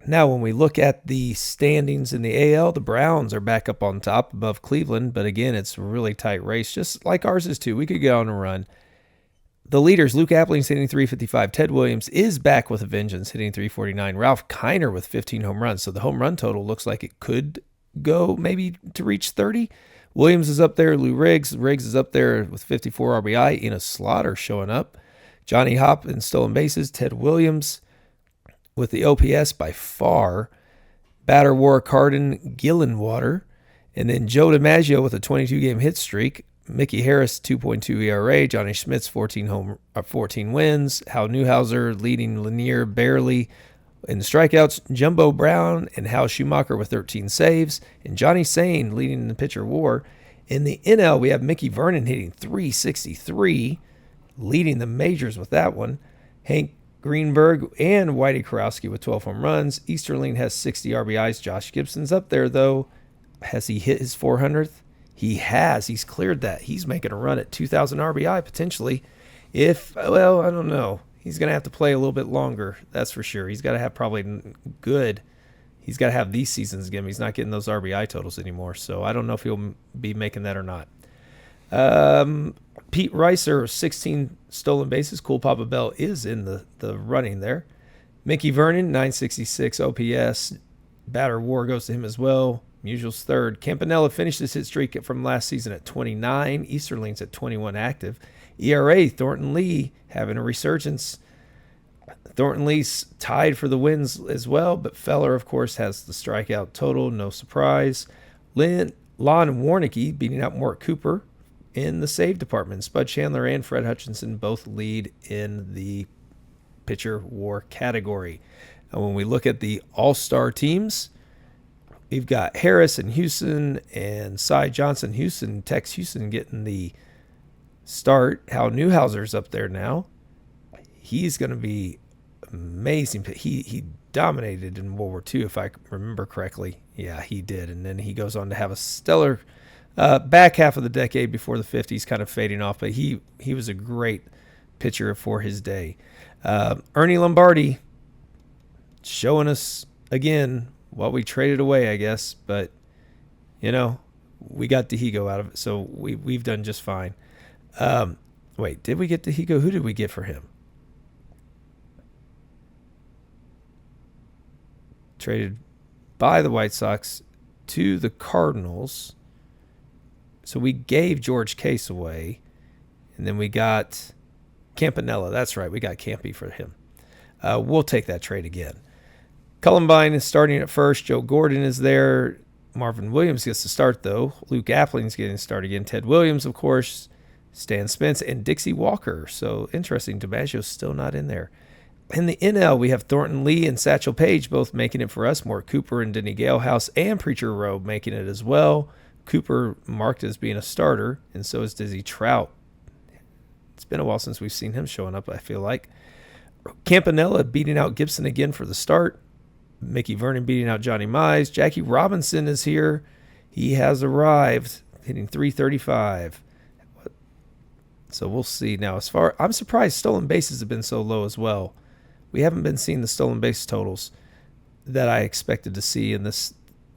Now, when we look at the standings in the AL, the Browns are back up on top above Cleveland, but again, it's a really tight race, just like ours is too. We could go on a run. The leaders, Luke Appling's hitting 355. Ted Williams is back with a vengeance, hitting 349. Ralph Kiner with 15 home runs, so the home run total looks like it could go maybe to reach 30. Williams is up there. Lou Riggs is up there with 54 RBI. Ina Slaughter showing up. Johnny Hopp in stolen bases. Ted Williams with the OPS by far. Batter War Carden Gillenwater. And then Joe DiMaggio with a 22-game hit streak. Mickey Harris, 2.2 ERA. Johnny Schmitz, 14 wins. Hal Newhouser leading Lanier barely in the strikeouts. Jumbo Brown and Hal Schumacher with 13 saves. And Johnny Sane leading in the pitcher war. In the NL, we have Mickey Vernon hitting 363, leading the majors with that one. Hank Greenberg and Whitey Kurowski with 12 home runs. Easterling has 60 RBIs. Josh Gibson's up there, though. Has he hit his 400th? He has. He's cleared that. He's making a run at 2,000 RBI potentially. I don't know. He's going to have to play a little bit longer. That's for sure. He's got to have he's got to have these seasons again. He's not getting those RBI totals anymore. So I don't know if he'll be making that or not. Pete Reiser, 16 stolen bases. Cool Papa Bell is in the running there. Mickey Vernon, 966 OPS. Batter War goes to him as well. Musial's third. Campanella finished his hit streak from last season at 29. Easterling's at 21 active. ERA, Thornton Lee having a resurgence. Thornton Lee's tied for the wins as well, but Feller, of course, has the strikeout total. No surprise. Lon Warnicki beating out Mort Cooper in the save department. Spud Chandler and Fred Hutchinson both lead in the pitcher war category. And when we look at the all-star teams, We've got Harris in Houston and Cy Johnson, Houston, Tex Houston getting the start. Hal Newhouser's up there now. He's going to be amazing. He dominated in World War II, if I remember correctly. Yeah, he did. And then he goes on to have a stellar back half of the decade before the 50s, kind of fading off. But he was a great pitcher for his day. Ernie Lombardi showing us again what we traded away, I guess. But, we got Dahigo out of it, so we've done just fine. Wait, did we get Dahigo? Who did we get for him? Traded by the White Sox to the Cardinals. So we gave George Case away, and then we got Campanella. That's right, we got Campy for him. We'll take that trade again. Columbine is starting at first. Joe Gordon is there. Marvin Williams gets to start, though. Luke Appling's getting to start again. Ted Williams, of course. Stan Spence and Dixie Walker. So interesting. DiMaggio's still not in there. In the NL, we have Thornton Lee and Satchel Paige both making it for us. Mort Cooper and Denny Galehouse and Preacher Rowe making it as well. Cooper marked as being a starter, and so is Dizzy Trout. It's been a while since we've seen him showing up, I feel like. Campanella beating out Gibson again for the start. Mickey Vernon beating out Johnny Mize. Jackie Robinson is here. He has arrived, hitting .335. So we'll see. Now, I'm surprised stolen bases have been so low as well. We haven't been seeing the stolen base totals that I expected to see in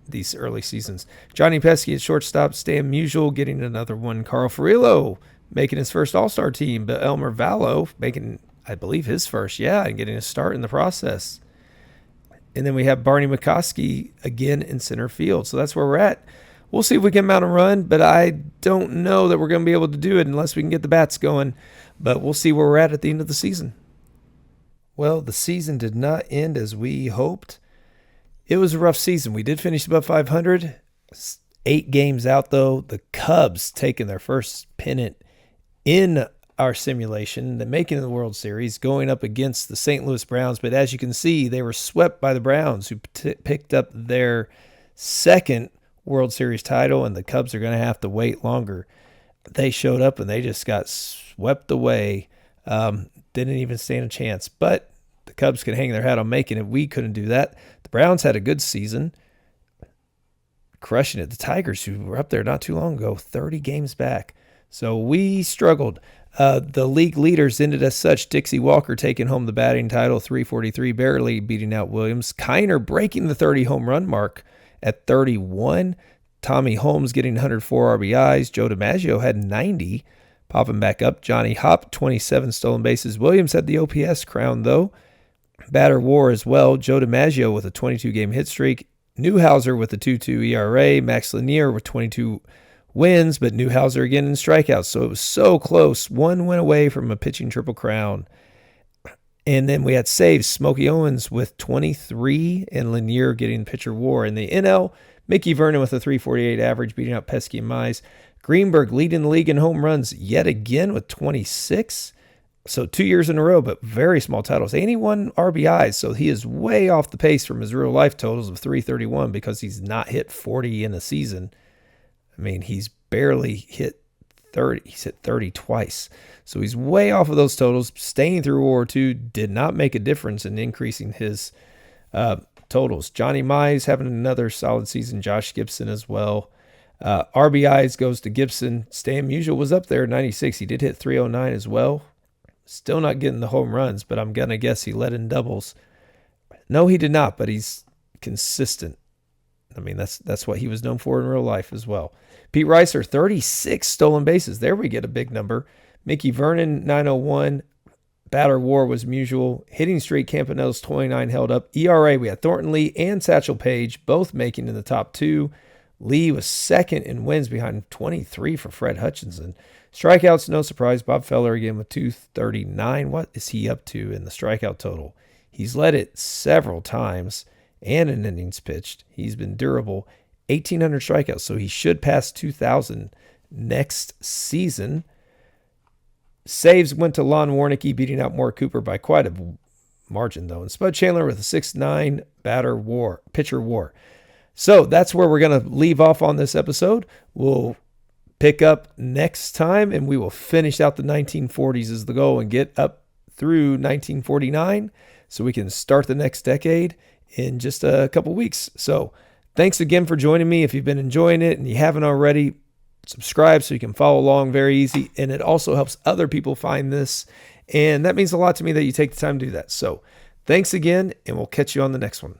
these early seasons. Johnny Pesky at shortstop. Stan Musial getting another one. Carl Furillo making his first All-Star team. But Elmer Vallow making, I believe, his first. Yeah, and getting a start in the process. And then we have Barney McCoskey again in center field. So that's where we're at. We'll see if we can mount a run, but I don't know that we're going to be able to do it unless we can get the bats going. But we'll see where we're at the end of the season. Well, the season did not end as we hoped. It was a rough season. We did finish above 500. 8 games out, though. The Cubs taking their first pennant in our simulation, the making of the World Series, going up against the St. Louis Browns. But as you can see, they were swept by the Browns, who picked up their second World Series title, and the Cubs are going to have to wait longer. They showed up, and they just got swept away. Didn't even stand a chance. But the Cubs could hang their hat on making it. We couldn't do that. The Browns had a good season, crushing it. The Tigers, who were up there not too long ago, 30 games back. So we struggled. The league leaders ended as such. Dixie Walker taking home the batting title, .343, barely beating out Williams. Kiner breaking the 30 home run mark at 31. Tommy Holmes getting 104 RBIs. Joe DiMaggio had 90, popping back up. Johnny Hopp, 27 stolen bases. Williams had the OPS crown, though. Batter war as well. Joe DiMaggio with a 22-game hit streak. Newhouser with a 2.2 ERA. Max Lanier with 22 wins, but Newhouser again in strikeouts. So it was so close. One went away from a pitching triple crown. And then we had saves. Smokey Owens with 23 and Lanier getting pitcher war. In the NL, Mickey Vernon with a .348 average, beating out Pesky and Mize. Greenberg leading the league in home runs yet again with 26. So 2 years in a row, but very small titles. 81 RBIs, so he is way off the pace from his real-life totals of .331 because he's not hit 40 in a season. I mean, he's barely hit 30. He's hit 30 twice. So he's way off of those totals. Staying through World War II did not make a difference in increasing his totals. Johnny Mize having another solid season. Josh Gibson as well. RBIs goes to Gibson. Stan Musial was up there at 96. He did hit .309 as well. Still not getting the home runs, but I'm going to guess he let in doubles. No, he did not, but he's consistent. I mean, that's what he was known for in real life as well. Pete Reiser, 36 stolen bases. There we get a big number. Mickey Vernon, 901. Batter war was Musial. Hitting streak, Campanella's 29 held up. ERA, we had Thornton Lee and Satchel Paige both making in the top 2. Lee was second in wins behind 23 for Fred Hutchinson. Strikeouts, no surprise. Bob Feller again with 239. What is he up to in the strikeout total? He's led it several times and in innings pitched. He's been durable. 1,800 strikeouts, so he should pass 2,000 next season. Saves went to Lon Warnicki, beating out Mort Cooper by quite a margin, though. And Spud Chandler with a 6.9 pitcher war. So that's where we're going to leave off on this episode. We'll pick up next time, and we will finish out the 1940s as the goal and get up through 1949 so we can start the next decade in just a couple weeks. So thanks again for joining me. If you've been enjoying it and you haven't already, subscribe so you can follow along. Very easy. And it also helps other people find this. And that means a lot to me that you take the time to do that. So thanks again, and we'll catch you on the next one.